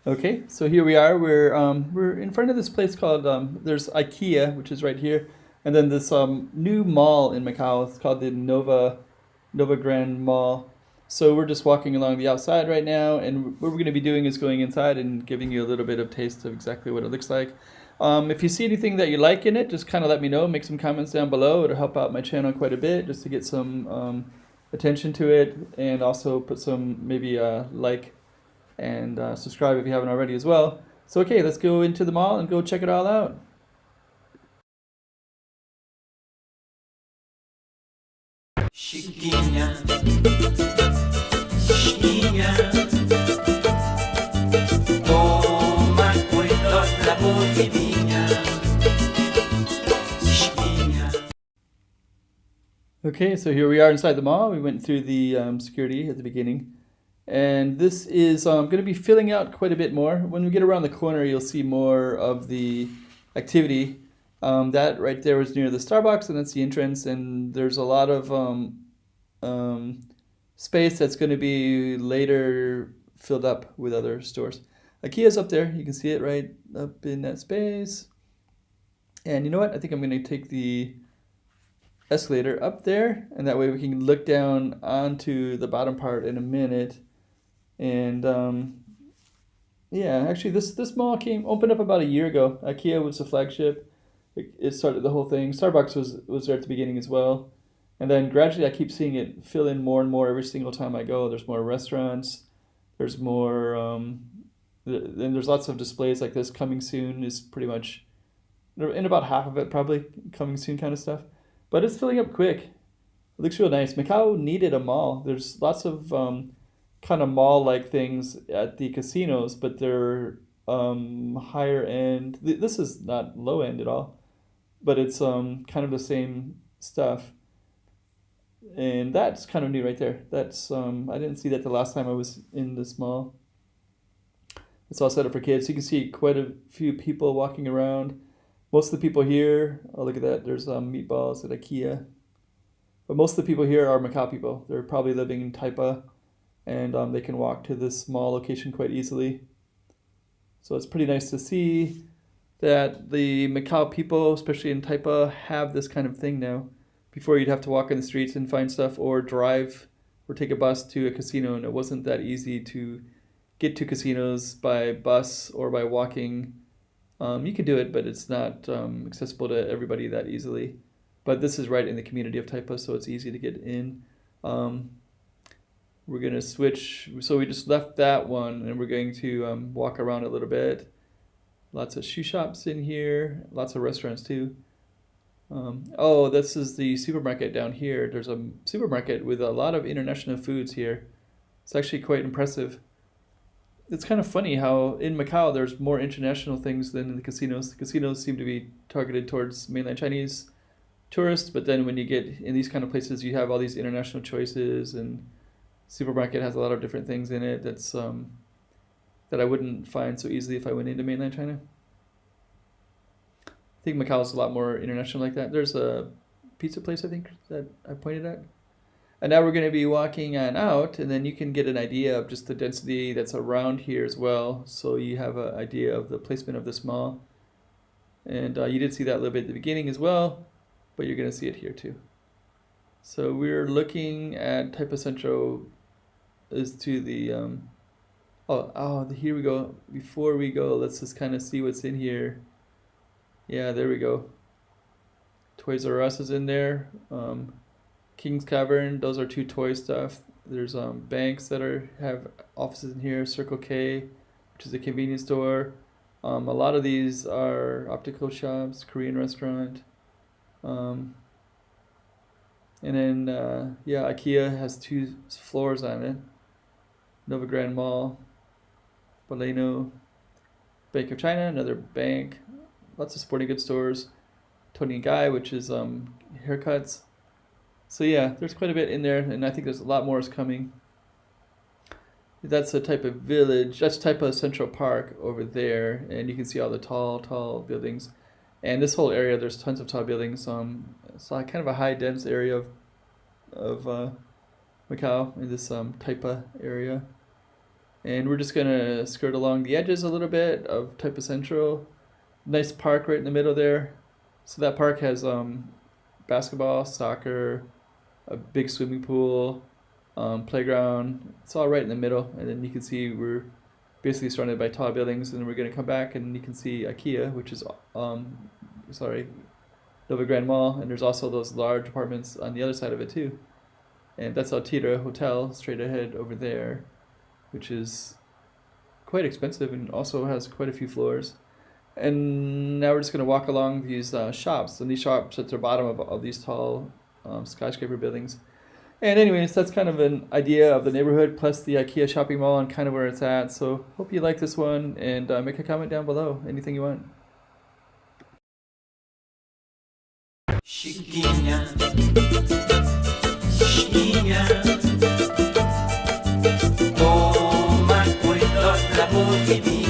Okay, so here we are. We're in front of this place called there's IKEA, which is right here, and then this new mall in Macau. It's called the Nova Grand Mall. So we're just walking along the outside right now, and what we're going to be doing is going inside and giving you a little bit of taste of exactly what it looks like. If you see anything that you like in it, just kind of let me know. Make some comments down below. It'll help out my channel quite a bit, just to get some attention to it, and also put some maybe like and subscribe if you haven't already as well. So okay, let's go into the mall and go check it all out. Chiquinha, Chiquinha, toma cuidado da movidinha, Chiquinha. Okay, so here we are inside the mall. We went through the security at the beginning. And this is going to be filling out quite a bit more. When we get around the corner, you'll see more of the activity. That right there was near the Starbucks, and that's the entrance. And there's a lot of space that's going to be later filled up with other stores. IKEA's up there. You can see it right up in that space. And you know what? I think I'm going to take the escalator up there, and that way we can look down onto the bottom part in a minute. And yeah, actually, this mall opened up about a year ago. IKEA was the flagship. It started the whole thing. Starbucks was there at the beginning as well, and then gradually I keep seeing it fill in more and more every single time I go. There's more restaurants. There's more, and there's lots of displays like this. Coming soon is pretty much in about half of it, probably coming soon kind of stuff. But it's filling up quick. It looks real nice. Macau needed a mall. There's lots of kind of mall-like things at the casinos, but they're higher end. This is not low end at all, but it's kind of the same stuff, and that's kind of new right there. That's I didn't see that the last time I was in this mall. It's all set up for kids. You can see quite a few people walking around. Most of the people here, oh look at that, there's meatballs at IKEA. But most of the people here are Macau people. They're probably living in Taipa, and they can walk to this small location quite easily. So it's pretty nice to see that the Macau people, especially in Taipa, have this kind of thing now. Before you'd have to walk in the streets and find stuff, or drive or take a bus to a casino, and it wasn't that easy to get to casinos by bus or by walking. You can do it, but it's not accessible to everybody that easily. But this is right in the community of Taipa, so it's easy to get in. We're going to switch. So we just left that one, and we're going to walk around a little bit. Lots of shoe shops in here. Lots of restaurants, too. Oh, this is the supermarket down here. There's a supermarket with a lot of international foods here. It's actually quite impressive. It's kind of funny how in Macau there's more international things than in the casinos. The casinos seem to be targeted towards mainland Chinese tourists, but then when you get in these kind of places, you have all these international choices, and supermarket has a lot of different things in it that's that I wouldn't find so easily if I went into mainland China. I think Macau is a lot more international like that. There's a pizza place, I think, that I pointed at. And now we're going to be walking on out, and then you can get an idea of just the density that's around here as well. So you have an idea of the placement of this mall. And you did see that a little bit at the beginning as well, but you're going to see it here too. So we're looking at Taipa Central is to the, here we go. Before we go, let's just kind of see what's in here. Yeah, there we go. Toys R Us is in there. King's Cavern, those are two toy stuff. There's banks that have offices in here. Circle K, which is a convenience store. A lot of these are optical shops, Korean restaurant. And then, IKEA has 2 floors on it. Nova Grand Mall, Baleno, Bank of China, another bank. Lots of sporting goods stores. Tony and Guy, which is haircuts. So yeah, there's quite a bit in there, and I think there's a lot more is coming. That's a type of village. That's type of Central Park over there, and you can see all the tall buildings. And this whole area, there's tons of tall buildings. It's kind of a high dense area of Macau in this Taipa area. And we're just gonna skirt along the edges a little bit of Taipa Central. Nice park right in the middle there. So that park has basketball, soccer, a big swimming pool, playground. It's all right in the middle. And then you can see we're basically surrounded by tall buildings. And then we're gonna come back and you can see IKEA, which is Nova Grand Mall. And there's also those large apartments on the other side of it too. And that's Altira Hotel straight ahead over there, which is quite expensive and also has quite a few floors. And now we're just going to walk along these shops, and these shops at the bottom of these tall skyscraper buildings. And anyways, that's kind of an idea of the neighborhood plus the IKEA shopping mall and kind of where it's at. So hope you like this one, and make a comment down below, anything you want. Chiquinha, chiquinha, toma cuidado da bovidinha.